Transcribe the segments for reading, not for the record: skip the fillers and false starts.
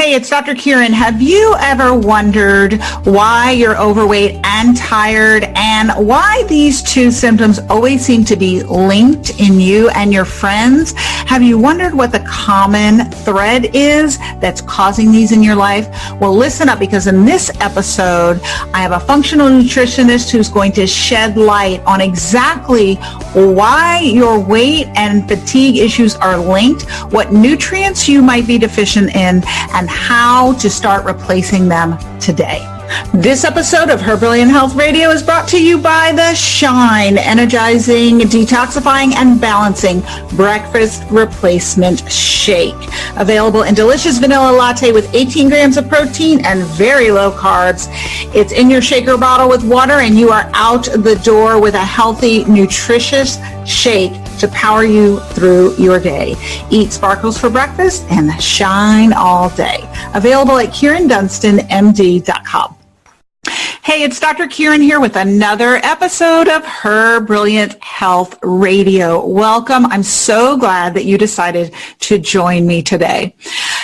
Hey, it's Dr. Kyrin. Have you ever wondered why you're overweight and tired, and why these two symptoms always seem to be linked in you and your friends? Have you wondered what the common thread is that's causing these in your life? Well, listen up, because in this episode, I have a functional nutritionist who's going to shed light on exactly why your weight and fatigue issues are linked, what nutrients you might be deficient in, and how to start replacing them today. This episode of Her Brilliant Health Radio is brought to you by the Shine Energizing, Detoxifying, and Balancing Breakfast Replacement Shake. Available in delicious vanilla latte with 18 grams of protein and very low carbs. It's in your shaker bottle with water, and you are out the door with a healthy, nutritious shake to power you through your day. Eat sparkles for breakfast and shine all day. Available at KyrinDunstonMD.com. Hey, it's Dr. Kyrin here with another episode of Her Brilliant Health Radio. Welcome. I'm so glad that you decided to join me today.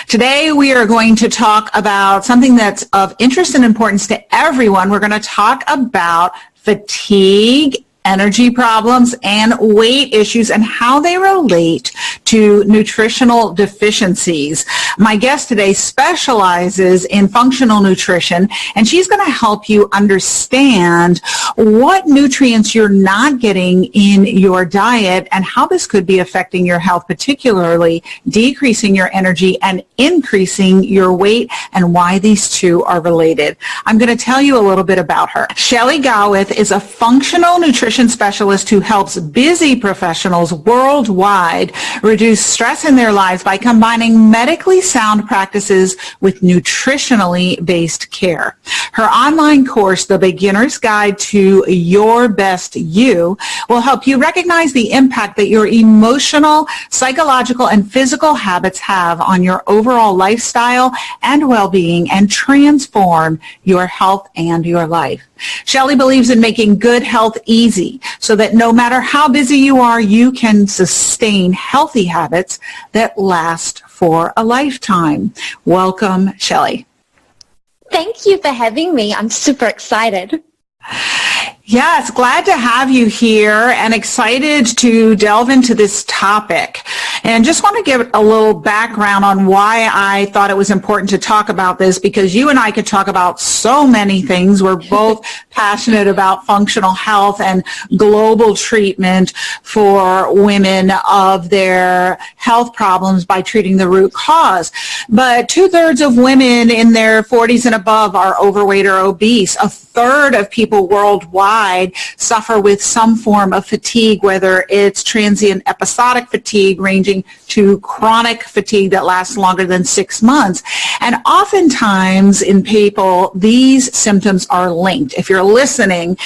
Today, we are going to talk about something that's of interest and importance to everyone. We're going to talk about fatigue, energy problems, and weight issues, and how they relate to nutritional deficiencies. My guest today specializes in functional nutrition, and she's going to help you understand what nutrients you're not getting in your diet and how this could be affecting your health, particularly decreasing your energy and increasing your weight, and why these two are related. I'm going to tell you a little bit about her. Shelley Gawith is a functional nutrition specialist who helps busy professionals worldwide reduce stress in their lives by combining medically sound practices with nutritionally based care. Her online course, The Beginner's Guide to Your Best You, will help you recognize the impact that your emotional, psychological, and physical habits have on your overall lifestyle and well-being, and transform your health and your life. Shelley believes in making good health easy so that no matter how busy you are, you can sustain healthy habits that last for a lifetime. Welcome, Shelley. Thank you for having me. I'm super excited. Yes, glad to have you here and excited to delve into this topic. And just want to give a little background on why I thought it was important to talk about this, because you and I could talk about so many things. We're both passionate about functional health and global treatment for women of their health problems by treating the root cause. But 2/3 of women in their 40s and above are overweight or obese. A third of people worldwide suffer with some form of fatigue, whether it's transient episodic fatigue ranging to chronic fatigue that lasts longer than 6 months. And oftentimes in people, these symptoms are linked. If you're listening,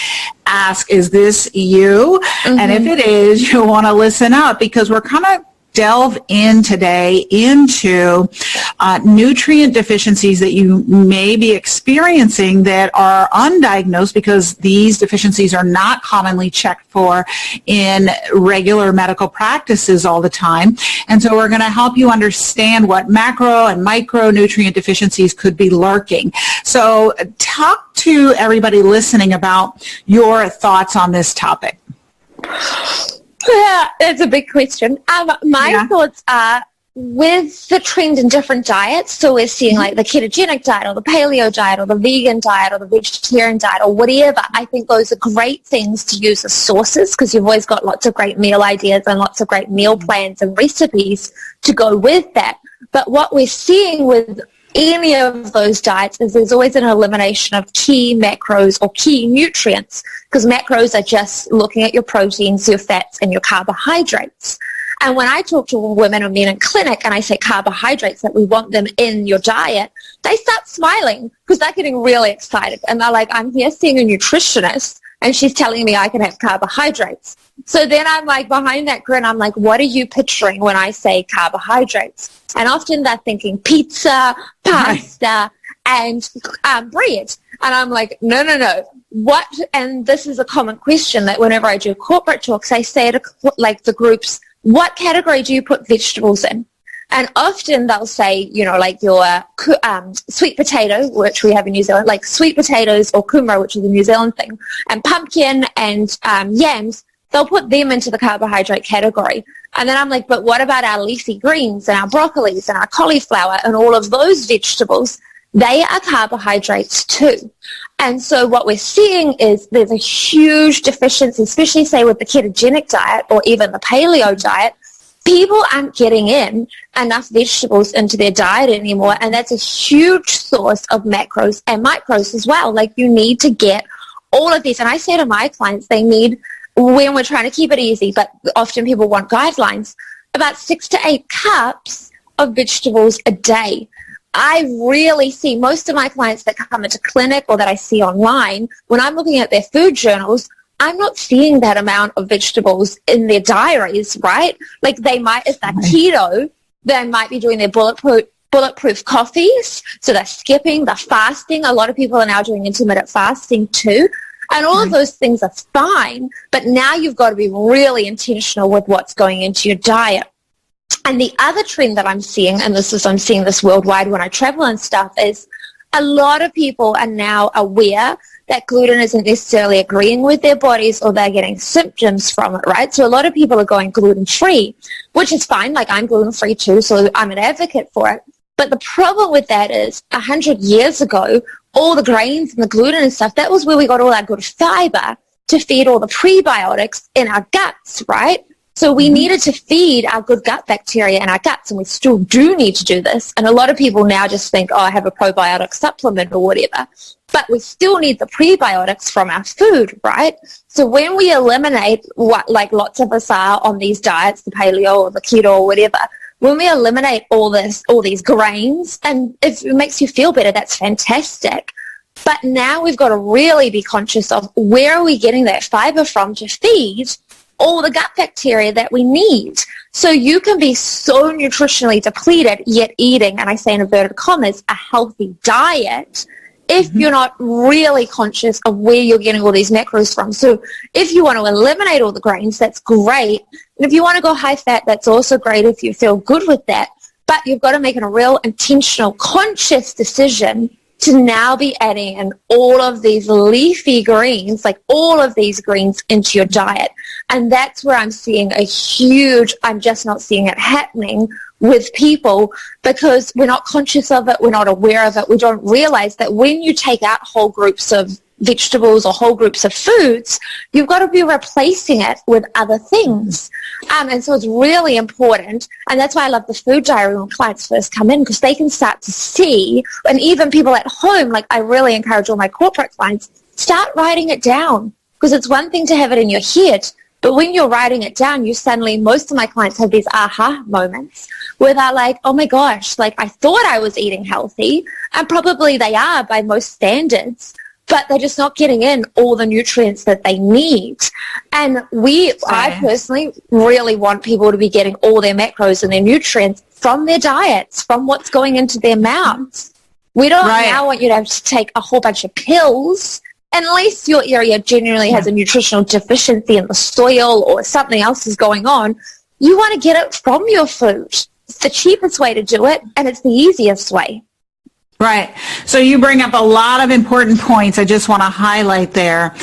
ask, is this you? Mm-hmm. And if it is, you'll want to listen up, because we're kind of delve in today into nutrient deficiencies that you may be experiencing that are undiagnosed, because these deficiencies are not commonly checked for in regular medical practices all the time. And so we're going to help you understand what macro and micronutrient deficiencies could be lurking. So talk to everybody listening about your thoughts on this topic. Yeah, that's a big question. My thoughts are, with the trend in different diets, so we're seeing like the ketogenic diet or the paleo diet or the vegan diet or the vegetarian diet or whatever, I think those are great things to use as sources, because you've always got lots of great meal ideas and lots of great meal plans and recipes to go with that. But what we're seeing with any of those diets is there's always an elimination of key macros or key nutrients, because macros are just looking at your proteins, your fats, and your carbohydrates. And when I talk to women or men in clinic and I say carbohydrates, that we want them in your diet, they start smiling because they're getting really excited. And they're like, I'm here seeing a nutritionist and she's telling me I can have carbohydrates. So then I'm like, behind that grin, I'm like, what are you picturing when I say carbohydrates? And often they're thinking pizza, pasta, and bread. And I'm like, no. What? And this is a common question that whenever I do corporate talks, I say to like the groups, what category do you put vegetables in? And often they'll say, like your sweet potato, which we have in New Zealand, like sweet potatoes or kumara, which is a New Zealand thing, and pumpkin and yams, they'll put them into the carbohydrate category. And then I'm like, but what about our leafy greens and our broccolis and our cauliflower and all of those vegetables? They are carbohydrates too. And so what we're seeing is there's a huge deficiency, especially say with the ketogenic diet or even the paleo diet. People aren't getting in enough vegetables into their diet anymore, and that's a huge source of macros and micros as well. Like, you need to get all of these. And I say to my clients, they need, when we're trying to keep it easy, but often people want guidelines, about 6 to 8 cups of vegetables a day. I really see most of my clients that come into clinic or that I see online, when I'm looking at their food journals, I'm not seeing that amount of vegetables in their diaries, right? Like, they might, if they're keto, they might be doing their bulletproof coffees. So they're skipping, they're fasting. A lot of people are now doing intermittent fasting too. And all of those things are fine. But now you've got to be really intentional with what's going into your diet. And the other trend that I'm seeing, and I'm seeing this worldwide when I travel and stuff, is a lot of people are now aware that gluten isn't necessarily agreeing with their bodies, or they're getting symptoms from it, right? So a lot of people are going gluten-free, which is fine. Like, I'm gluten-free too, so I'm an advocate for it. But the problem with that is 100 years ago, all the grains and the gluten and stuff, that was where we got all our good fiber to feed all the prebiotics in our guts, right? So we needed to feed our good gut bacteria in our guts, and we still do need to do this. And a lot of people now just think, oh, I have a probiotic supplement or whatever. But we still need the prebiotics from our food, right? So when we eliminate what, like lots of us are on these diets, the paleo or the keto or whatever, when we eliminate all these grains, and if it makes you feel better, that's fantastic. But now we've got to really be conscious of where are we getting that fiber from to feed all the gut bacteria that we need. So you can be so nutritionally depleted, yet eating, and I say in inverted commas, a healthy diet, if you're not really conscious of where you're getting all these macros from. So if you want to eliminate all the grains, that's great. And if you want to go high fat, that's also great if you feel good with that. But you've got to make a real intentional, conscious decision to now be adding in all of these leafy greens, like all of these greens into your diet. And that's where I'm seeing I'm just not seeing it happening with people, because we're not conscious of it, we're not aware of it, we don't realize that when you take out whole groups of vegetables or whole groups of foods, you've got to be replacing it with other things. And so it's really important, and that's why I love the food diary when clients first come in, because they can start to see, and even people at home, like I really encourage all my corporate clients, start writing it down, because it's one thing to have it in your head, but when you're writing it down, most of my clients have these aha moments where they're like, oh my gosh, like I thought I was eating healthy, and probably they are by most standards, but they're just not getting in all the nutrients that they need. And I personally really want people to be getting all their macros and their nutrients from their diets, from what's going into their mouths. We don't now want you to have to take a whole bunch of pills, unless your area genuinely has a nutritional deficiency in the soil or something else is going on. You want to get it from your food. It's the cheapest way to do it, and it's the easiest way. Right. So you bring up a lot of important points I just want to highlight there.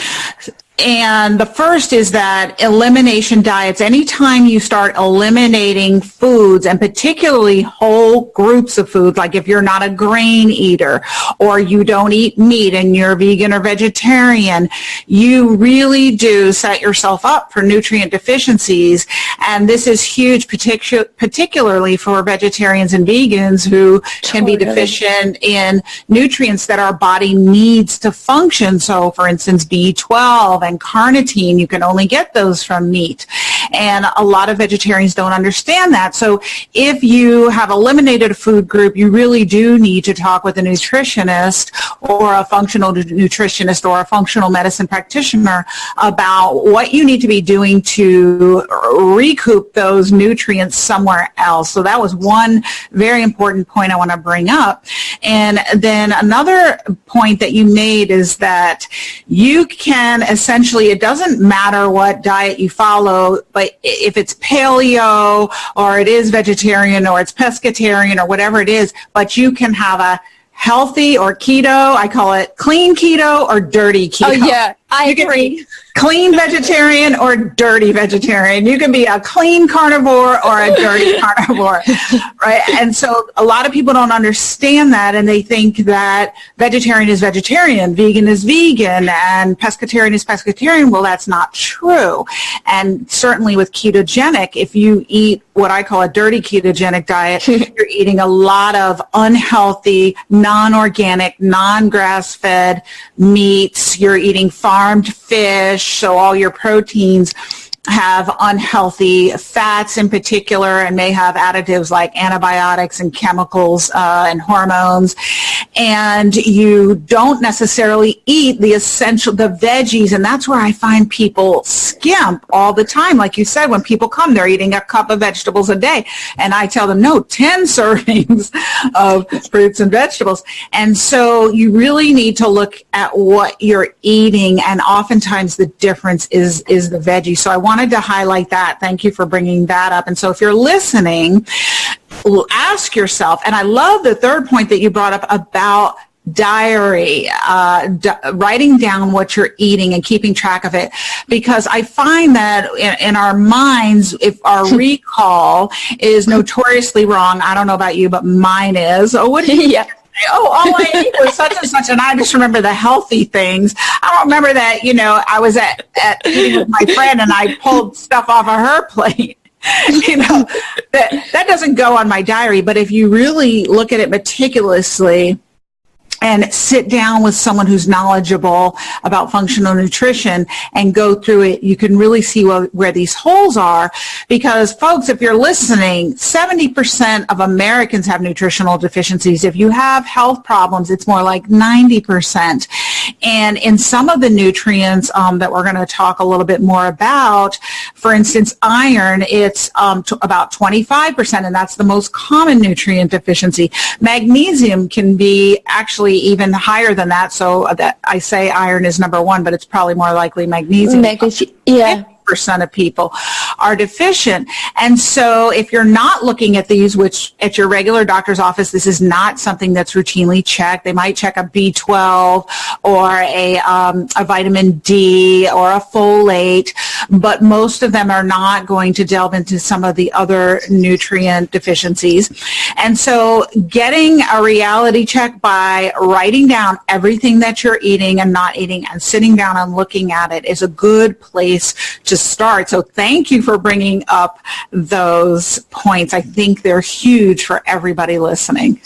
And the first is that elimination diets, anytime you start eliminating foods, and particularly whole groups of foods, like if you're not a grain eater or you don't eat meat and you're vegan or vegetarian, you really do set yourself up for nutrient deficiencies. And this is huge, particularly for vegetarians and vegans who can be deficient in nutrients that our body needs to function. So, for instance, B12 and carnitine, you can only get those from meat. And a lot of vegetarians don't understand that. So if you have eliminated a food group, you really do need to talk with a nutritionist or a functional nutritionist or a functional medicine practitioner about what you need to be doing to recoup those nutrients somewhere else. So that was one very important point I want to bring up. And then another point that you made is that you can essentially, it doesn't matter what diet you follow, but if it's paleo or it is vegetarian or it's pescatarian or whatever it is, but you can have a healthy or keto, I call it clean keto or dirty keto. Oh yeah, I agree. Clean vegetarian or dirty vegetarian. You can be a clean carnivore or a dirty carnivore, right? And so a lot of people don't understand that, and they think that vegetarian is vegetarian, vegan is vegan, and pescatarian is pescatarian. Well, that's not true. And certainly with ketogenic, if you eat what I call a dirty ketogenic diet, you're eating a lot of unhealthy, non-organic, non-grass-fed meats. You're eating farmed fish, so all your proteins have unhealthy fats in particular and may have additives like antibiotics and chemicals and hormones. And you don't necessarily eat the veggies, and that's where I find people skimp all the time. Like you said, when people come, they're eating a cup of vegetables a day, and I tell them, no, 10 servings of fruits and vegetables. And so you really need to look at what you're eating, and oftentimes the difference is the veggie. So I wanted to highlight that. Thank you for bringing that up. And so if you're listening, ask yourself, and I love the third point that you brought up about diary, writing down what you're eating and keeping track of it, because I find that in our minds, if our recall is notoriously wrong, I don't know about you, but mine is. Oh, what do you yeah. Oh, all I ate was such and such, and I just remember the healthy things. I don't remember that, I was at eating with my friend and I pulled stuff off of her plate. That doesn't go on my diary. But if you really look at it meticulously and sit down with someone who's knowledgeable about functional nutrition and go through it, you can really see where these holes are. Because, folks, if you're listening, 70% of Americans have nutritional deficiencies. If you have health problems, it's more like 90%. And in some of the nutrients that we're going to talk a little bit more about, for instance, iron, it's about 25%, and that's the most common nutrient deficiency. Magnesium can be actually even higher than that, so that I say iron is number one, but it's probably more likely magnesium. Yeah. 50% of people are deficient. And so if you're not looking at these, which at your regular doctor's office, this is not something that's routinely checked. They might check a B12 or a vitamin D or a folate, but most of them are not going to delve into some of the other nutrient deficiencies. And so getting a reality check by writing down everything that you're eating and not eating and sitting down and looking at it is a good place to start. So thank you for bringing up those points. I think they're huge for everybody listening.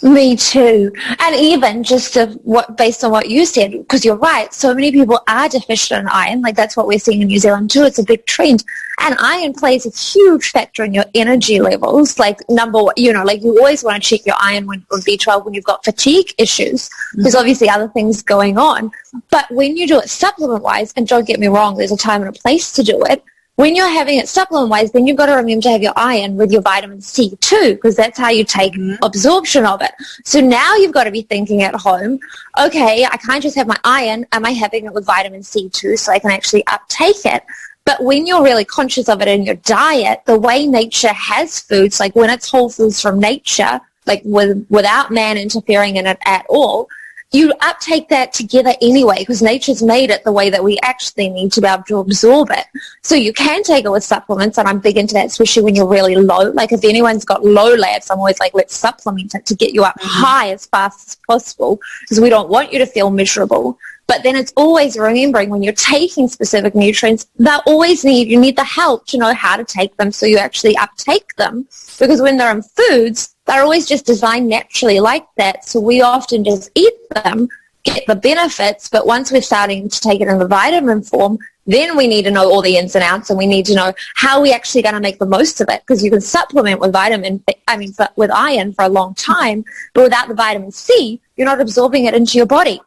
Me too. And even just based on what you said, because you're right, so many people are deficient in iron. Like that's what we're seeing in New Zealand too. It's a big trend. And iron plays a huge factor in your energy levels. Like number one, like you always want to check your iron or B12 when you've got fatigue issues. There's obviously other things going on. But when you do it supplement-wise, and don't get me wrong, there's a time and a place to do it. When you're having it supplement-wise, then you've got to remember to have your iron with your vitamin C too, because that's how you take absorption of it. So now you've got to be thinking at home, okay, I can't just have my iron. Am I having it with vitamin C too so I can actually uptake it? But when you're really conscious of it in your diet, the way nature has foods, like when it's whole foods from nature, like without man interfering in it at all, you uptake that together anyway because nature's made it the way that we actually need to be able to absorb it. So you can take it with supplements, and I'm big into that, especially when you're really low. Like if anyone's got low labs, I'm always like, let's supplement it to get you up high as fast as possible because we don't want you to feel miserable. But then it's always remembering when you're taking specific nutrients, you need the help to know how to take them so you actually uptake them. Because when they're in foods, they're always just designed naturally like that. So we often just eat them, get the benefits, but once we're starting to take it in the vitamin form, then we need to know all the ins and outs, and we need to know how we actually going to make the most of it, because you can supplement with with iron for a long time, but without the vitamin C, you're not absorbing it into your body.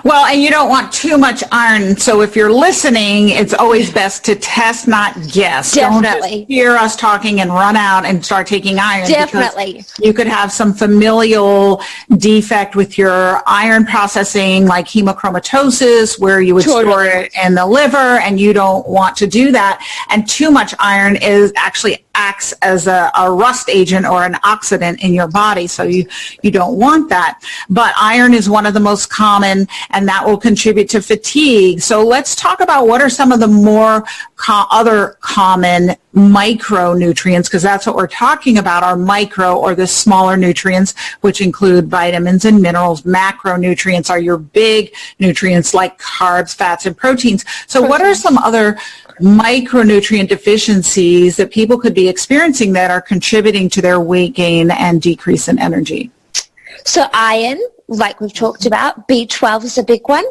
Well, and you don't want too much iron. So if you're listening, it's always best to test, not guess. Definitely. Don't just hear us talking and run out and start taking iron. Definitely. You could have some familial defect with your iron processing, like hemochromatosis, where you would store it in the liver, and you don't want to do that. And too much iron actually acts as a rust agent or an oxidant in your body. So you don't want that. But iron is one of the most common, and that will contribute to fatigue. So let's talk about what are some of the more other common micronutrients, because that's what we're talking about, are micro, or the smaller nutrients, which include vitamins and minerals. Macronutrients are your big nutrients like carbs, fats, and proteins. So what are some other micronutrient deficiencies that people could be experiencing that are contributing to their weight gain and decrease in energy? So iron, like we've talked about, B12 is a big one.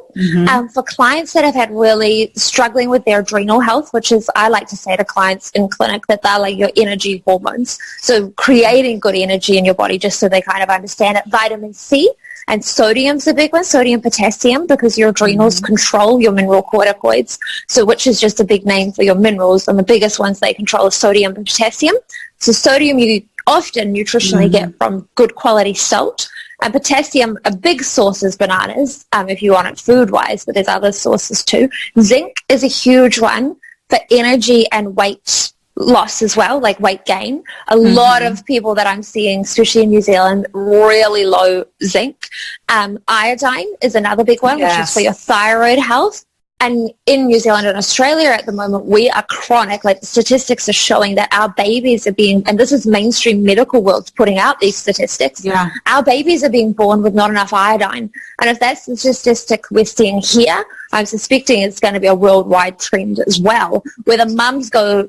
For clients that have had really struggling with their adrenal health, which is, I like to say to clients in clinic that they're like your energy hormones. So creating good energy in your body, just so they kind of understand it. Vitamin C and sodium's a big one, sodium, potassium, because your adrenals control your mineral corticoids. So which is just a big name for your minerals, and the biggest ones they control are sodium and potassium. So sodium you often nutritionally get from good quality salt. And potassium, a big source is bananas, if you want it food-wise, but there's other sources too. Zinc is a huge one for energy and weight loss as well, like weight gain. A lot of people that I'm seeing, especially in New Zealand, really low zinc. Iodine is another big one, which is for your thyroid health. And in New Zealand and Australia at the moment, we are chronic. Like the statistics are showing that our babies are being, and this is mainstream medical world putting out these statistics, our babies are being born with not enough iodine. And if that's the statistic we're seeing here, I'm suspecting it's going to be a worldwide trend as well, where the mums go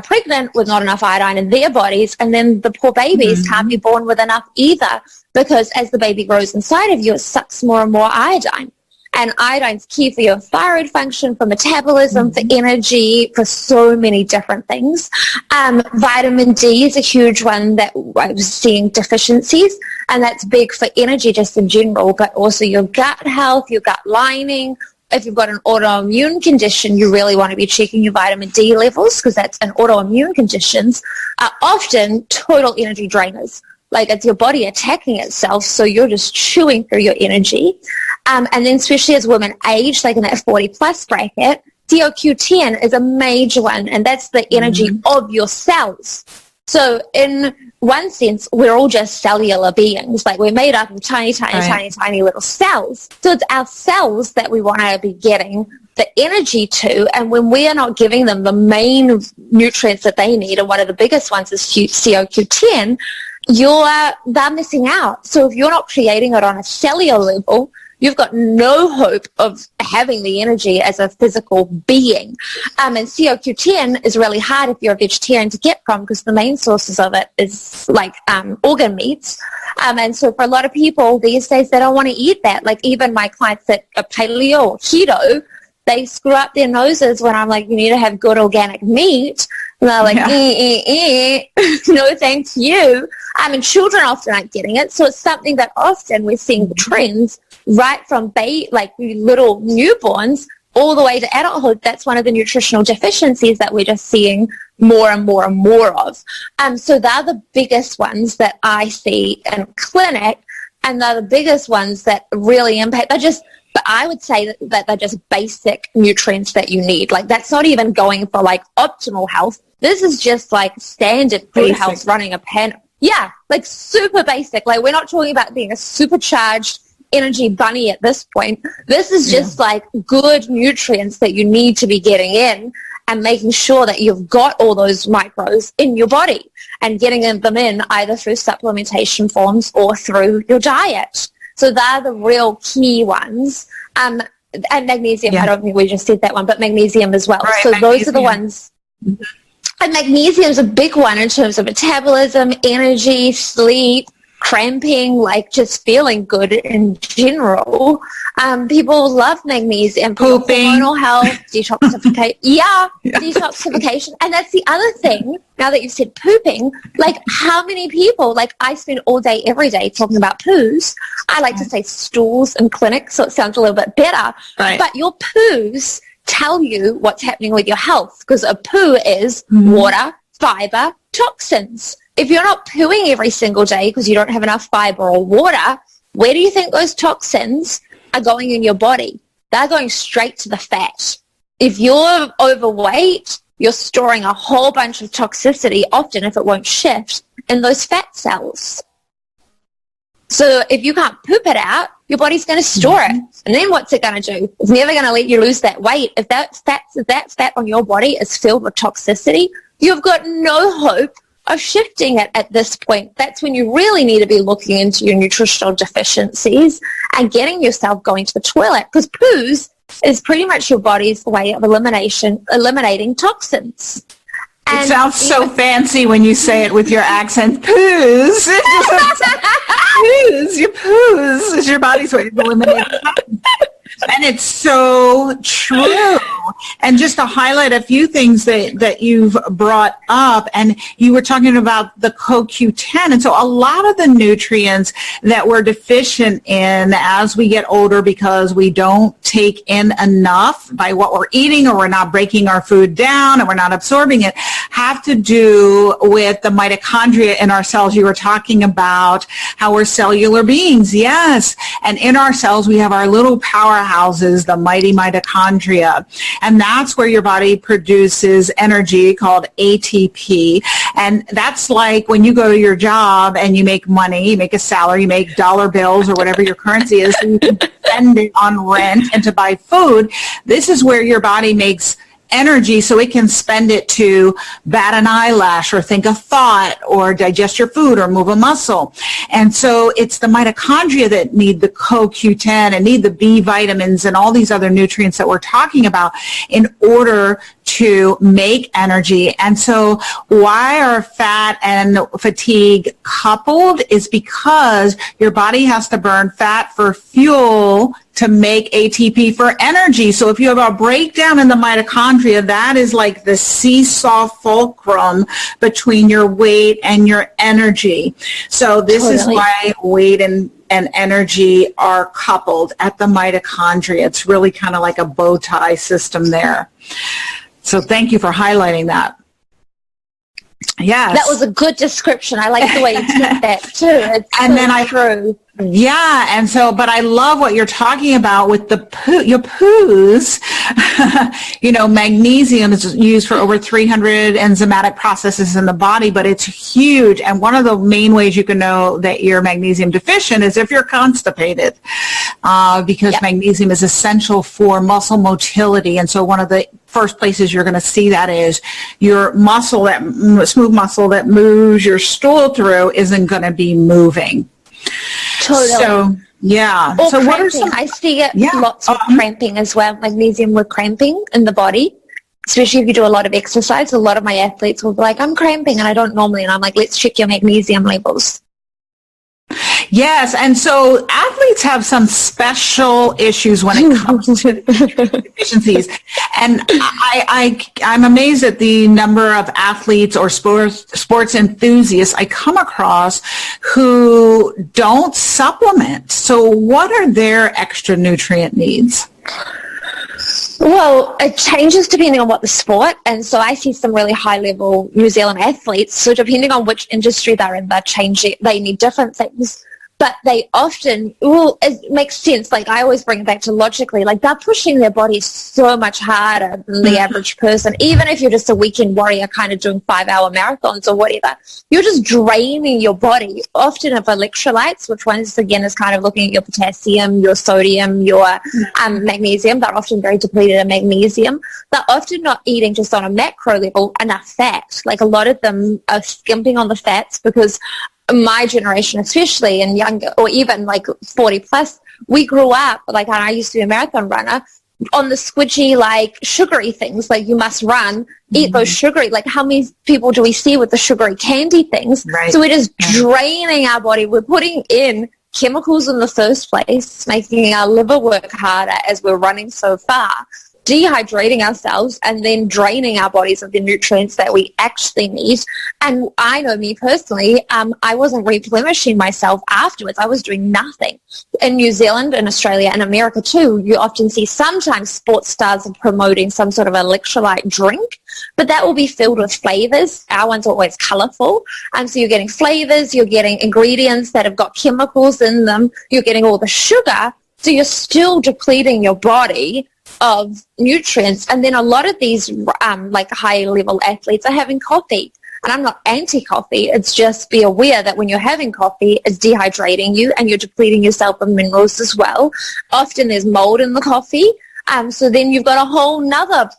pregnant with not enough iodine in their bodies, and then the poor babies can't be born with enough either, because as the baby grows inside of you, it sucks more and more iodine. And iodine's key for your thyroid function, for metabolism, for energy, for so many different things. Vitamin D is a huge one that I was seeing deficiencies, and that's big for energy just in general, but also your gut health, your gut lining. If you've got an autoimmune condition, you really want to be checking your vitamin D levels, because that's an autoimmune conditions are often total energy drainers. Like it's your body attacking itself, so you're just chewing through your energy. And then especially as women age, like in that 40-plus bracket, CoQ10 is a major one, and that's the energy of your cells. So in one sense, we're all just cellular beings. Like we're made up of tiny little cells. So it's our cells that we want to be getting the energy to, and when we are not giving them the main nutrients that they need, and one of the biggest ones is CoQ10, they're missing out. So if you're not creating it on a cellular level, you've got no hope of having the energy as a physical being. And CoQ10 is really hard if you're a vegetarian to get from, because the main sources of it is like organ meats. And so for a lot of people these days, they don't want to eat that. Like even my clients that are paleo or keto, they screw up their noses when I'm like, you need to have good organic meat. And they're like, no thanks you. And children often aren't getting it. So it's something that often we're seeing the trends right from like little newborns all the way to adulthood. That's one of the nutritional deficiencies that we're just seeing more and more and more of. So they're the biggest ones that I see in clinic, and they're the biggest ones that really impact. But I would say that they're just basic nutrients that you need. Like that's not even going for like optimal health. This is just like standard food health, running a pan. Yeah, like super basic. Like we're not talking about being a supercharged energy bunny at this point. This is just like good nutrients that you need to be getting in, and making sure that you've got all those micros in your body and getting them in either through supplementation forms or through your diet. So they're the real key ones. And magnesium, I don't think we just said that one, but magnesium as well. Right, so those are the ones. And magnesium is a big one in terms of metabolism, energy, sleep. cramping, like just feeling good in general. People love magnesium for hormonal health, detoxification. Detoxification. And that's the other thing, now that you've said pooping, like how many people, like I spend all day, every day talking about poos. I like to say stools in clinics, so it sounds a little bit better. Right. But your poos tell you what's happening with your health, because a poo is water, fiber, toxins. If you're not pooing every single day because you don't have enough fiber or water, where do you think those toxins are going in your body? They're going straight to the fat. If you're overweight, you're storing a whole bunch of toxicity, often if it won't shift, in those fat cells. So if you can't poop it out, your body's going to store it. And then what's it going to do? It's never going to let you lose that weight. If that fat on your body is filled with toxicity, you've got no hope of shifting it at this point. That's when you really need to be looking into your nutritional deficiencies and getting yourself going to the toilet, because poos is pretty much your body's way of eliminating toxins. And it sounds so fancy when you say it with your accent. Poos. Poos. Your poos is your body's way of eliminating toxins. And it's so true. And just to highlight a few things that you've brought up, and you were talking about the CoQ10. And so a lot of the nutrients that we're deficient in as we get older because we don't take in enough by what we're eating, or we're not breaking our food down and we're not absorbing it, have to do with the mitochondria in our cells. You were talking about how we're cellular beings. Yes. And in our cells, we have our little powerhouses, the mighty mitochondria. And that's where your body produces energy called ATP. And that's like when you go to your job and you make money, you make a salary, you make dollar bills or whatever your currency is, and you can spend it on rent and to buy food. This is where your body makes energy so it can spend it to bat an eyelash or think a thought or digest your food or move a muscle. And so it's the mitochondria that need the CoQ10 and need the B vitamins and all these other nutrients that we're talking about in order to make energy. And so why are fat and fatigue coupled is because your body has to burn fat for fuel to make ATP for energy. So if you have a breakdown in the mitochondria, that is like the seesaw fulcrum between your weight and your energy. So this is why weight and energy are coupled at the mitochondria. It's really kind of like a bow tie system there. So thank you for highlighting that. Yes. That was a good description. I like the way you said that too. It's and then true. Yeah, and so, but I love what you're talking about with the your poos. You know, magnesium is used for over 300 enzymatic processes in the body, but it's huge. And one of the main ways you can know that you're magnesium deficient is if you're constipated, because magnesium is essential for muscle motility. And so one of the first places you're going to see that is your muscle, that smooth muscle that moves your stool through isn't going to be moving. Totally. So, yeah. Or so cramping. what are some? I see it lots of cramping as well. Magnesium with cramping in the body, especially if you do a lot of exercise. A lot of my athletes will be like, I'm cramping and I don't normally. And I'm like, let's check your magnesium levels. Yes, and so athletes have some special issues when it comes to deficiencies. And I'm amazed at the number of athletes or sports enthusiasts I come across who don't supplement. So what are their extra nutrient needs? Well, it changes depending on what the sport, and so I see some really high-level New Zealand athletes, so depending on which industry they're in, they need different things. But they often, it makes sense, like I always bring it back to logically, like they're pushing their body so much harder than the average person. Even if you're just a weekend warrior kind of doing 5-hour marathons or whatever, you're just draining your body, often of electrolytes, which once again is kind of looking at your potassium, your sodium, your magnesium. They're often very depleted in magnesium. They're often not eating just on a macro level enough fat. Like a lot of them are skimping on the fats because my generation especially, and younger, or even like 40 plus, we grew up, like I used to be a marathon runner, on the squidgy, like sugary things, like you must run, eat those sugary, like how many people do we see with the sugary candy things? Right. So we're just draining our body. We're putting in chemicals in the first place, making our liver work harder as we're running so far, dehydrating ourselves, and then draining our bodies of the nutrients that we actually need. And I know me personally, I wasn't replenishing myself afterwards. I was doing nothing. In New Zealand and Australia and America too, you often see sometimes sports stars are promoting some sort of electrolyte drink, but that will be filled with flavors. Our ones are always colorful. So you're getting flavors, you're getting ingredients that have got chemicals in them, you're getting all the sugar, so you're still depleting your body of nutrients. And then a lot of these like high level athletes are having coffee, and I'm not anti-coffee. It's just be aware that when you're having coffee, it's dehydrating you and you're depleting yourself of minerals as well. Often there's mold in the coffee, so then you've got a whole nother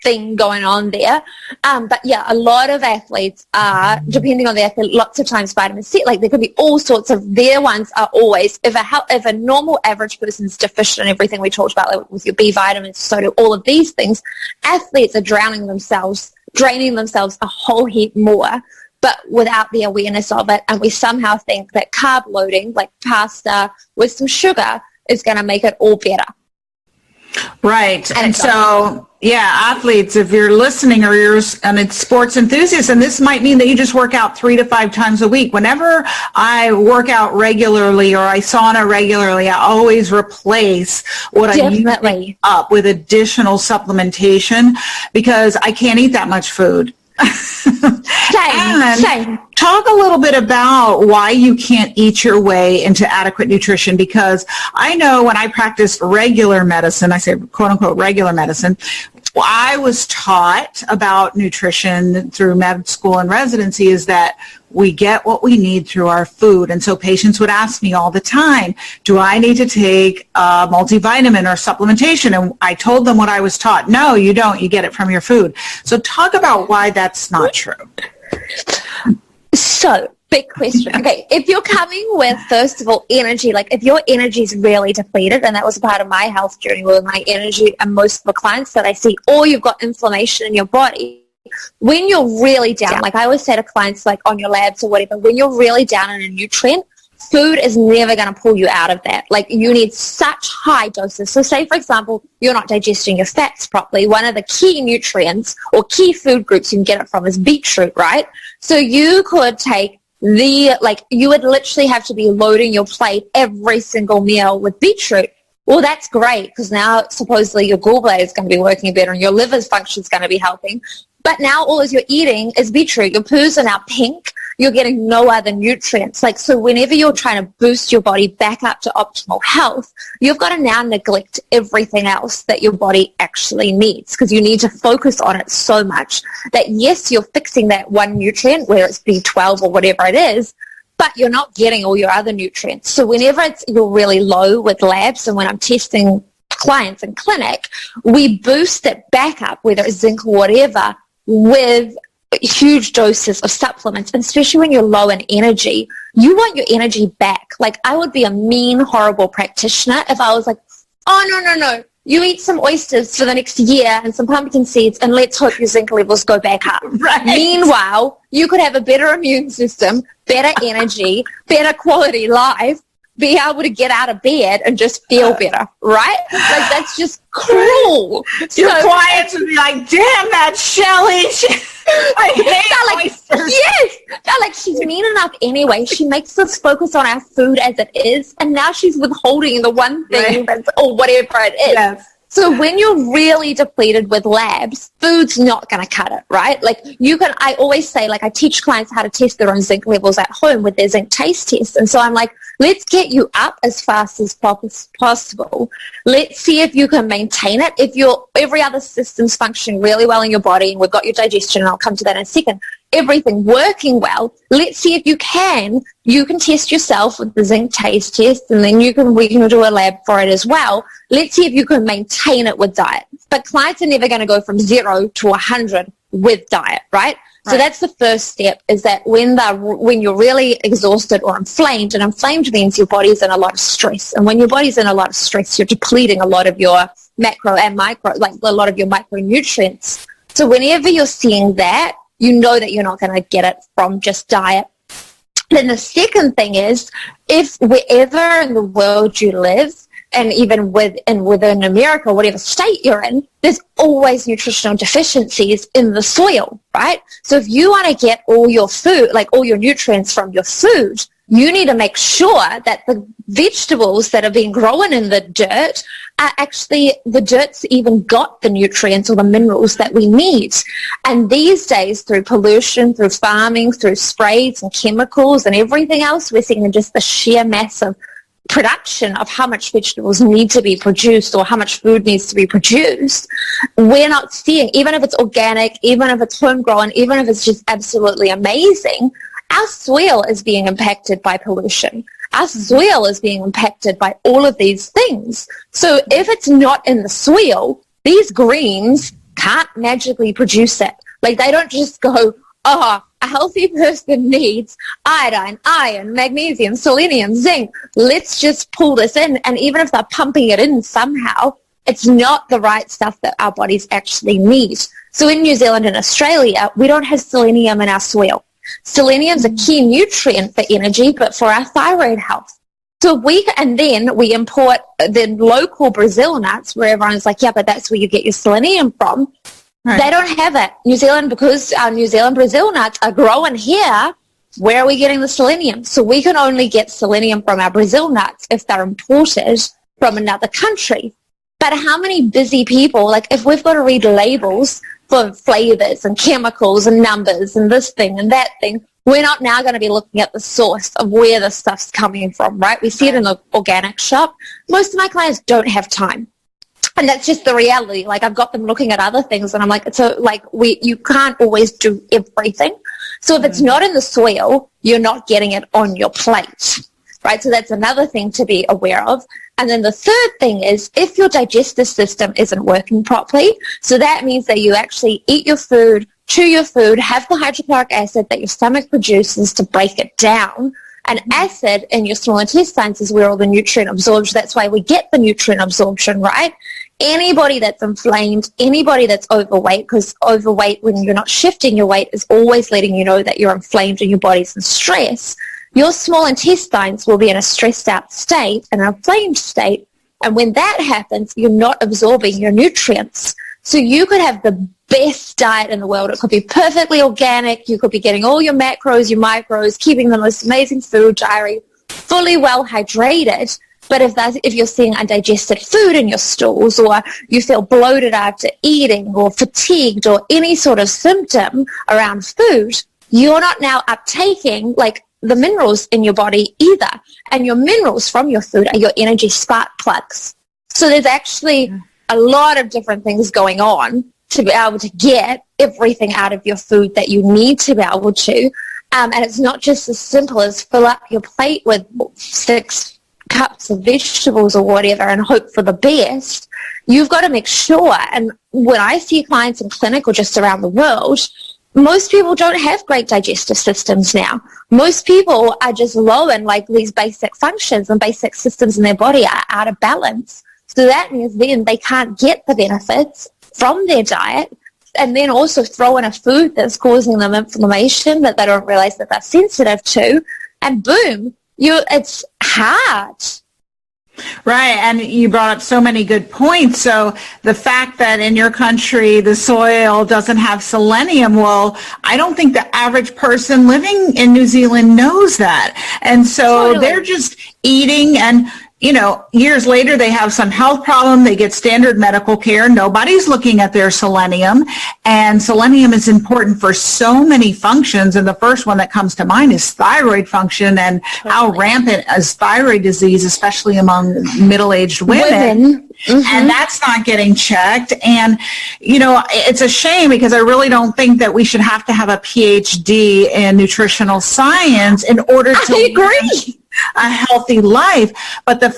thing going on there. But yeah, a lot of athletes are, depending on the athlete, lots of times vitamin C, like there could be all sorts of, their ones are always, if a normal average person's deficient in everything we talked about, like with your B vitamins, so do all of these things, athletes are draining themselves a whole heap more, but without the awareness of it. And we somehow think that carb loading, like pasta with some sugar, is going to make it all better. Right. And so, athletes, if you're listening or and it's sports enthusiasts, and this might mean that you just work out 3 to 5 times a week. Whenever I work out regularly or I sauna regularly, I always replace what I use up with additional supplementation, because I can't eat that much food. Same. Talk a little bit about why you can't eat your way into adequate nutrition, because I know when I practiced regular medicine, I say quote unquote regular medicine, I was taught about nutrition through med school and residency is that we get what we need through our food. And so patients would ask me all the time, do I need to take a multivitamin or supplementation? And I told them what I was taught. No, you don't. You get it from your food. So talk about why that's not true. So, big question. Okay, if you're coming with, first of all, energy, like if your energy is really depleted, and that was a part of my health journey with my energy and most of the clients that I see, or you've got inflammation in your body, when you're really down, like I always say to clients, like on your labs or whatever, when you're really down in a nutrient, food is never going to pull you out of that. Like you need such high doses. So say, for example, you're not digesting your fats properly. One of the key nutrients or key food groups you can get it from is beetroot, right? So you could take you would literally have to be loading your plate every single meal with beetroot. Well, that's great, because now supposedly your gallbladder is going to be working better and your liver's function is going to be helping. But now all you're eating is beetroot. Your poos are now pink. You're getting no other nutrients. Like, so whenever you're trying to boost your body back up to optimal health, you've got to now neglect everything else that your body actually needs, because you need to focus on it so much that, yes, you're fixing that one nutrient, where it's B12 or whatever it is, but you're not getting all your other nutrients. So whenever you're really low with labs, and when I'm testing clients in clinic, we boost it back up, whether it's zinc or whatever, with huge doses of supplements. And especially when you're low in energy, you want your energy back. Like, I would be a mean, horrible practitioner if I was like, oh, no, you eat some oysters for the next year and some pumpkin seeds and let's hope your zinc levels go back up. Right. Meanwhile, you could have a better immune system, better energy, better quality life, be able to get out of bed and just feel better, right? Like, that's just cruel. Your clients would be like, damn that Shelley. I hate oysters. Yes. They're like, she's mean enough anyway. She makes us focus on our food as it is, and now she's withholding the one thing that's, or whatever it is. Yes. So when you're really depleted with labs, food's not going to cut it, right? Like I always say, like I teach clients how to test their own zinc levels at home with their zinc taste test. And so I'm like, let's get you up as fast as possible. Let's see if you can maintain it. If every other system's functioning really well in your body, and we've got your digestion, and I'll come to that in a second, everything working well, let's see if you can test yourself with the zinc taste test, and then we can do a lab for it as well. Let's see if you can maintain it with diet. But clients are never going to go from 0 to 100 with diet, right? So that's the first step, is that when you're really exhausted or inflamed, and inflamed means your body's in a lot of stress. And when your body's in a lot of stress, you're depleting a lot of your macro and micro, like a lot of your micronutrients. So whenever you're seeing that, you know that you're not going to get it from just diet. Then the second thing is, if wherever in the world you live, and even within America, whatever state you're in, there's always nutritional deficiencies in the soil, right? So if you want to get all your food, like all your nutrients from your food, you need to make sure that the vegetables that are being grown in the dirt are actually, the dirt's even got the nutrients or the minerals that we need. And these days, through pollution, through farming, through sprays and chemicals and everything else, we're seeing just the sheer massive production of how much vegetables need to be produced or how much food needs to be produced. We're not seeing, even if it's organic, even if it's homegrown, even if it's just absolutely amazing, our soil is being impacted by pollution. Our soil is being impacted by all of these things. So if it's not in the soil, these greens can't magically produce it. Like, they don't just go, oh, a healthy person needs iodine, iron, magnesium, selenium, zinc. Let's just pull this in. And even if they're pumping it in somehow, it's not the right stuff that our bodies actually need. So in New Zealand and Australia, we don't have selenium in our soil. Selenium is a key nutrient for energy, but for our thyroid health. So and then we import the local Brazil nuts, where everyone's like, yeah, but that's where you get your selenium from. Right. They don't have it. New Zealand, because our New Zealand Brazil nuts are growing here, where are we getting the selenium? So we can only get selenium from our Brazil nuts if they're imported from another country. But how many busy people, like if we've got to read labels for flavors and chemicals and numbers and this thing and that thing, we're not now going to be looking at the source of where the stuff's coming from, right? We see it in the organic shop. Most of my clients don't have time. And that's just the reality. Like, I've got them looking at other things, and I'm like, so like you can't always do everything. So if it's not in the soil, you're not getting it on your plate, right? So that's another thing to be aware of. And then the third thing is, if your digestive system isn't working properly, so that means that you actually eat your food, chew your food, have the hydrochloric acid that your stomach produces to break it down. And acid in your small intestines is where all the nutrient absorption, that's why we get the nutrient absorption, right? Anybody that's inflamed, anybody that's overweight, because overweight, when you're not shifting your weight, is always letting you know that you're inflamed and your body's in stress. Your small intestines will be in a stressed out state, an inflamed state, and when that happens, you're not absorbing your nutrients. So you could have the best diet in the world. It could be perfectly organic. You could be getting all your macros, your micros, keeping the most amazing food diary, fully well hydrated. But if you're seeing undigested food in your stools, or you feel bloated after eating, or fatigued, or any sort of symptom around food, you're not now uptaking like the minerals in your body either. And your minerals from your food are your energy spark plugs. So there's actually a lot of different things going on to be able to get everything out of your food that you need to be able to. And it's not just as simple as fill up your plate with 6 cups of vegetables or whatever and hope for the best. You've got to make sure. And when I see clients in clinic or just around the world, most people don't have great digestive systems now. Most people are just low in like these basic functions, and basic systems in their body are out of balance. So that means then they can't get the benefits from their diet, and then also throw in a food that's causing them inflammation that they don't realize that they're sensitive to, and boom, it's hard. Right, and you brought up so many good points. So the fact that in your country the soil doesn't have selenium, well, I don't think the average person living in New Zealand knows that. And so they're just eating, and years later they have some health problem, they get standard medical care, nobody's looking at their selenium, and selenium is important for so many functions, and the first one that comes to mind is thyroid function, and how rampant is thyroid disease, especially among middle-aged women. Mm-hmm. And that's not getting checked. And, it's a shame, because I really don't think that we should have to have a PhD in nutritional science in order to live a healthy life. But the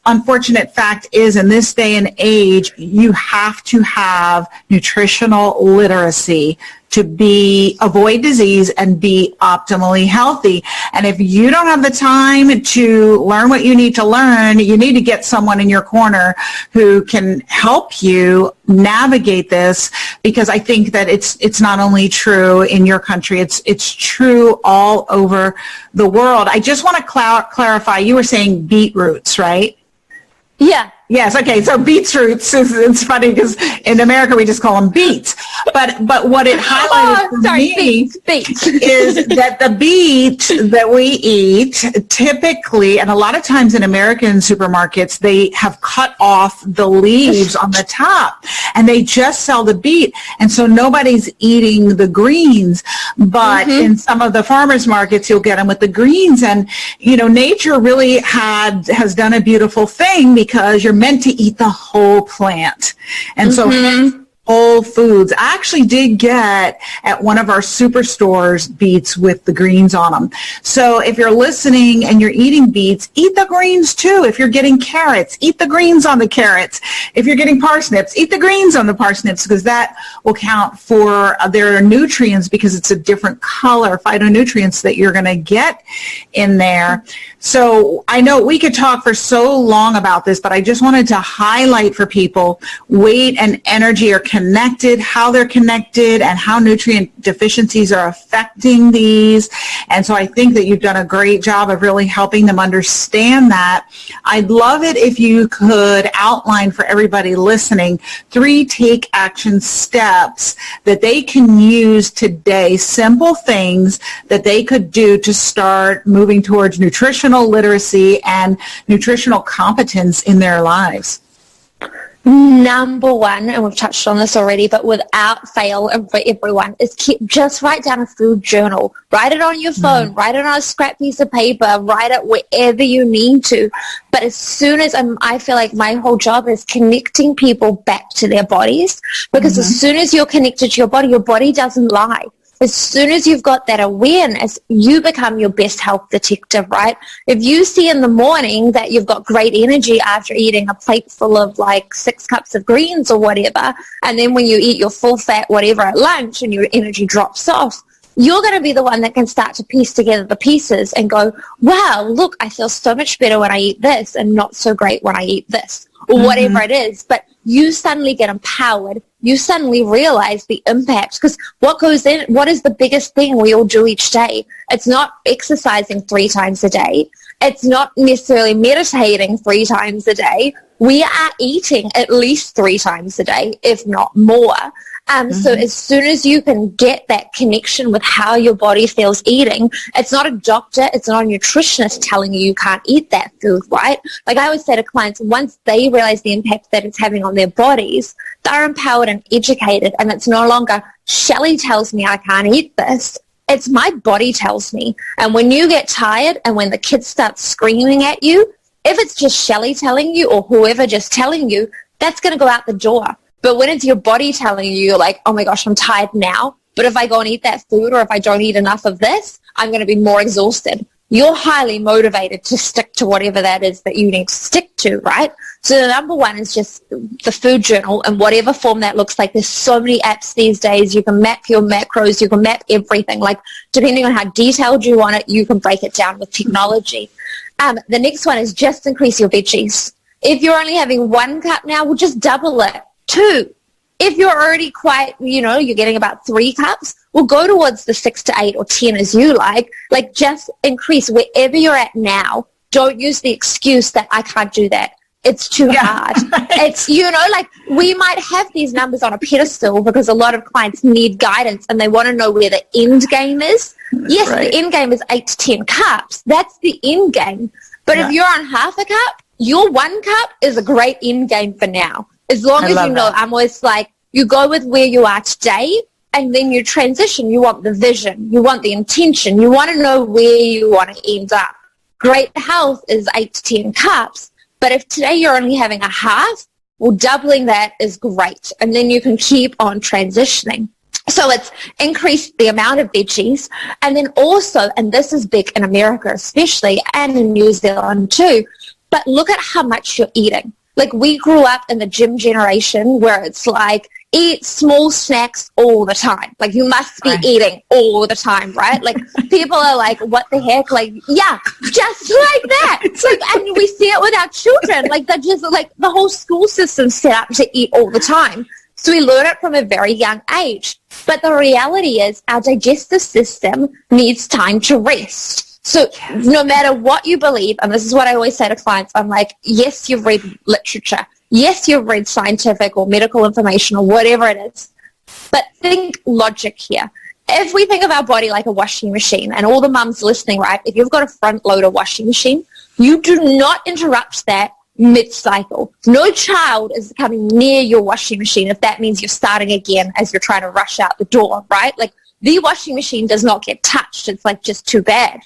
unfortunate fact is, in this day and age, you have to have nutritional literacy to avoid disease and be optimally healthy. And if you don't have the time to learn what you need to learn, you need to get someone in your corner who can help you navigate this, because I think that it's not only true in your country, it's true all over the world. I just want to clarify, you were saying beetroots, right? Yeah. Yes. Okay. So beetroots it's funny because in America we just call them beets. But what it highlighted for me beets. is that the beet that we eat typically, and a lot of times in American supermarkets, they have cut off the leaves on the top and they just sell the beet. And so nobody's eating the greens. But in some of the farmers markets, you'll get them with the greens. And, nature really has done a beautiful thing, because you're meant to eat the whole plant. And so whole foods. I actually did get at one of our superstores beets with the greens on them. So if you're listening and you're eating beets, eat the greens too. If you're getting carrots, eat the greens on the carrots. If you're getting parsnips, eat the greens on the parsnips, because that will count for their nutrients, because it's a different color, phytonutrients that you're going to get in there. So I know we could talk for so long about this, but I just wanted to highlight for people weight and energy are connected, how they're connected, and how nutrient deficiencies are affecting these. And so I think that you've done a great job of really helping them understand that. I'd love it if you could outline for everybody listening 3 take action steps that they can use today, simple things that they could do to start moving towards nutritional literacy and nutritional competence in their lives. Number one, and we've touched on this already, but without fail, and for everyone, is just write down a food journal. Write it on your phone, write it on a scrap piece of paper, write it wherever you need to. But as soon as I feel like my whole job is connecting people back to their bodies, because as soon as you're connected to your body doesn't lie. As soon as you've got that awareness, you become your best health detective, right? If you see in the morning that you've got great energy after eating a plate full of 6 cups of greens or whatever, and then when you eat your full fat whatever at lunch and your energy drops off, you're going to be the one that can start to piece together the pieces and go, wow, look, I feel so much better when I eat this and not so great when I eat this, or whatever it is. But you suddenly get empowered. You suddenly realize the impact, because what is the biggest thing we all do each day? It's not exercising 3 times a day. It's not necessarily meditating 3 times a day. We are eating at least 3 times a day, if not more. So as soon as you can get that connection with how your body feels eating, it's not a doctor, it's not a nutritionist telling you can't eat that food, right? Like I always say to clients, once they realize the impact that it's having on their bodies, they're empowered and educated, and it's no longer, Shelley tells me I can't eat this. It's my body tells me. And when you get tired and when the kids start screaming at you, if it's just Shelley telling you or whoever just telling you, that's going to go out the door. But when it's your body telling you, you're like, oh my gosh, I'm tired now, but if I go and eat that food, or if I don't eat enough of this, I'm going to be more exhausted. You're highly motivated to stick to whatever that is that you need to stick to, right? So the number one is just the food journal, in whatever form that looks like. There's so many apps these days. You can map your macros. You can map everything. Depending on how detailed you want it, you can break it down with technology. The next one is just increase your veggies. If you're only having 1 cup now, we'll just double it. 2. If you're already quite, you're getting about 3 cups, we'll go towards the 6 to 8 or 10 as you like. Just increase wherever you're at now. Don't use the excuse that I can't do that. It's too hard. It's, we might have these numbers on a pedestal because a lot of clients need guidance and they want to know where the end game is. Yes, the end game is 8 to 10 cups. That's the end game. But if you're on half a cup, your 1 cup is a great end game for now. As long as you know, I'm always you go with where you are today, and then you transition. You want the vision. You want the intention. You want to know where you want to end up. Great health is 8 to 10 cups, but if today you're only having a half, well, doubling that is great, and then you can keep on transitioning. So it's increase the amount of veggies, and then also, and this is big in America especially, and in New Zealand too, but look at how much you're eating. We grew up in the gym generation where it's eat small snacks all the time. Like, you must be eating all the time, right? Like, people are like, what the heck? Like, yeah, just like that. It's like, and we see it with our children. Like, they're just like, the whole school system's set up to eat all the time. So we learn it from a very young age. But the reality is our digestive system needs time to rest. So no matter what you believe, and this is what I always say to clients, I'm like, yes, you've read literature. Yes, you've read scientific or medical information or whatever it is. But think logic here. If we think of our body like a washing machine, and all the mums listening, right, if you've got a front loader washing machine, you do not interrupt that mid-cycle. No child is coming near your washing machine if that means you're starting again as you're trying to rush out the door, right? Like, the washing machine does not get touched. It's like just too bad.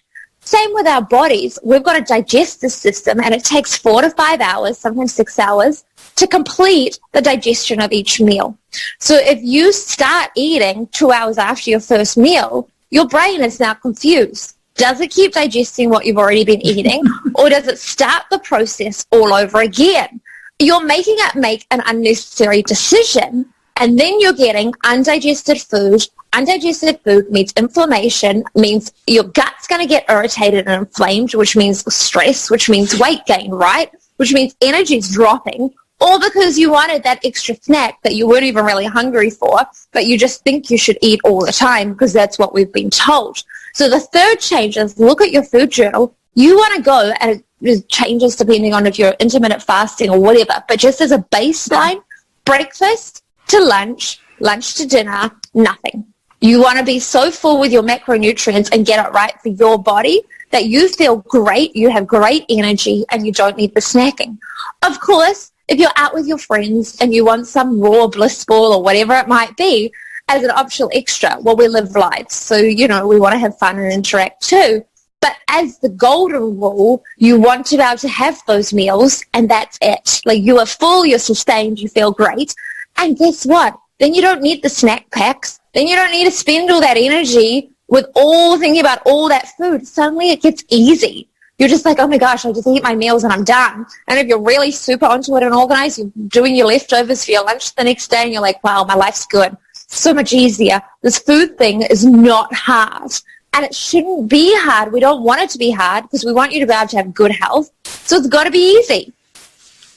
Same with our bodies. We've got a digestive system, and it takes 4 to 5 hours, sometimes 6 hours, to complete the digestion of each meal. So if you start eating 2 hours after your first meal, your brain is now confused. Does it keep digesting what you've already been eating, or does it start the process all over again? You're making it make an unnecessary decision, and then you're getting undigested food. Undigested food means inflammation, means your gut's going to get irritated and inflamed, which means stress, which means weight gain, right? Which means energy's dropping, all because you wanted that extra snack that you weren't even really hungry for, but you just think you should eat all the time because that's what we've been told. So the third change is look at your food journal. You want to go, and it changes depending on if you're intermittent fasting or whatever, but just as a baseline, breakfast to lunch, lunch to dinner, nothing. You want to be so full with your macronutrients and get it right for your body that you feel great, you have great energy, and you don't need the snacking. Of course, if you're out with your friends and you want some raw bliss ball or whatever it might be as an optional extra, well, we live lives. So, you know, we want to have fun and interact too. But as the golden rule, you want to be able to have those meals, and that's it. Like, you are full, you're sustained, you feel great. And guess what? Then you don't need the snack packs. Then you don't need to spend all that energy with all thinking about all that food. Suddenly it gets easy. You're just like, oh my gosh, I just eat my meals and I'm done. And if you're really super onto it and organized, you're doing your leftovers for your lunch the next day, and you're like, wow, my life's good. So much easier. This food thing is not hard. And it shouldn't be hard. We don't want it to be hard because we want you to be able to have good health. So it's got to be easy.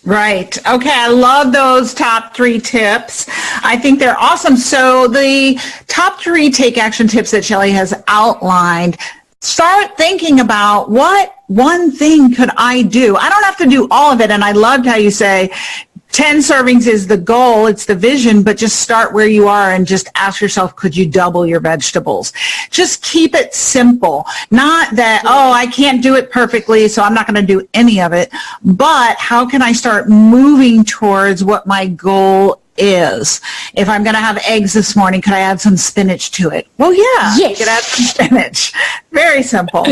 Right. Okay. I love those top 3 tips. I think they're awesome. So the top 3 take action tips that Shelley has outlined, start thinking about what one thing could I do? I don't have to do all of it. And I loved how you say 10 servings is the goal, it's the vision, but just start where you are and just ask yourself, could you double your vegetables? Just keep it simple. Not that, oh, I can't do it perfectly, so I'm not going to do any of it, but how can I start moving towards what my goal is? If I'm going to have eggs this morning, could I add some spinach to it? Well, yeah, yes. You could add some spinach. Very simple.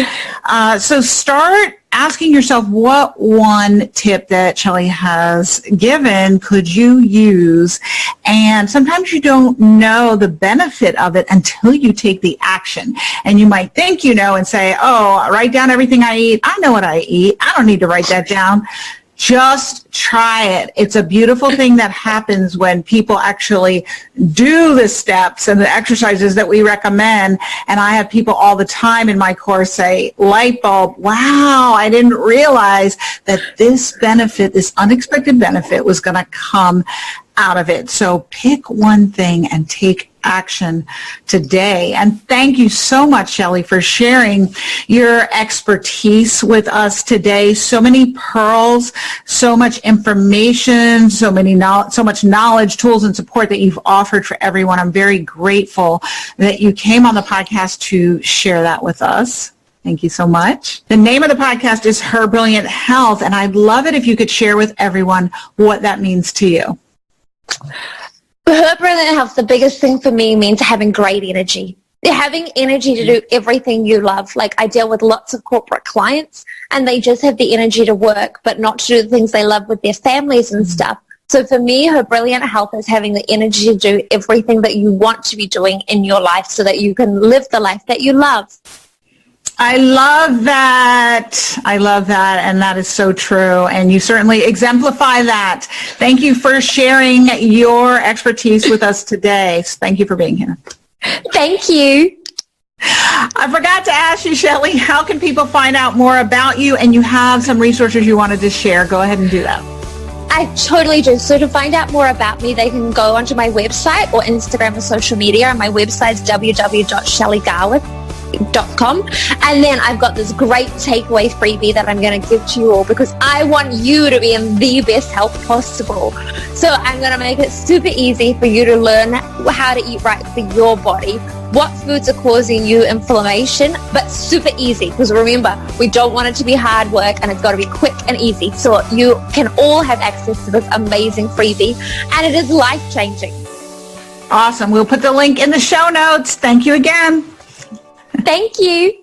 So start asking yourself, what one tip that Shelley has given could you use? And sometimes you don't know the benefit of it until you take the action. And you might think you know and say, oh, I write down everything I eat. I know what I eat. I don't need to write that down. Just try it. It's a beautiful thing that happens when people actually do the steps and the exercises that we recommend. And I have people all the time in my course say, light bulb, wow, I didn't realize that this benefit, this unexpected benefit was going to come out of it. So pick one thing and take action today. And thank you so much, Shelley, for sharing your expertise with us today. So many pearls, so much information, so much knowledge, tools, and support that you've offered for everyone. I'm very grateful that you came on the podcast to share that with us. Thank you so much. The name of the podcast is Her Brilliant Health, and I'd love it if you could share with everyone what that means to you. Her Brilliant Health, the biggest thing for me means having great energy. Having energy to do everything you love. Like, I deal with lots of corporate clients and they just have the energy to work but not to do the things they love with their families and stuff. So for me, Her Brilliant Health is having the energy to do everything that you want to be doing in your life so that you can live the life that you love. I love that. I love that. And that is so true. And you certainly exemplify that. Thank you for sharing your expertise with us today. Thank you for being here. Thank you. I forgot to ask you, Shelley, how can people find out more about you? And you have some resources you wanted to share. Go ahead and do that. I totally do. So to find out more about me, they can go onto my website or Instagram or social media. And my website is www.shelleygawith.com. And then I've got this great takeaway freebie that I'm going to give to you all because I want you to be in the best health possible. So I'm going to make it super easy for you to learn how to eat right for your body, what foods are causing you inflammation, but super easy because remember, we don't want it to be hard work and it's got to be quick and easy. So you can all have access to this amazing freebie and it is life-changing. Awesome. We'll put the link in the show notes. Thank you again. Thank you.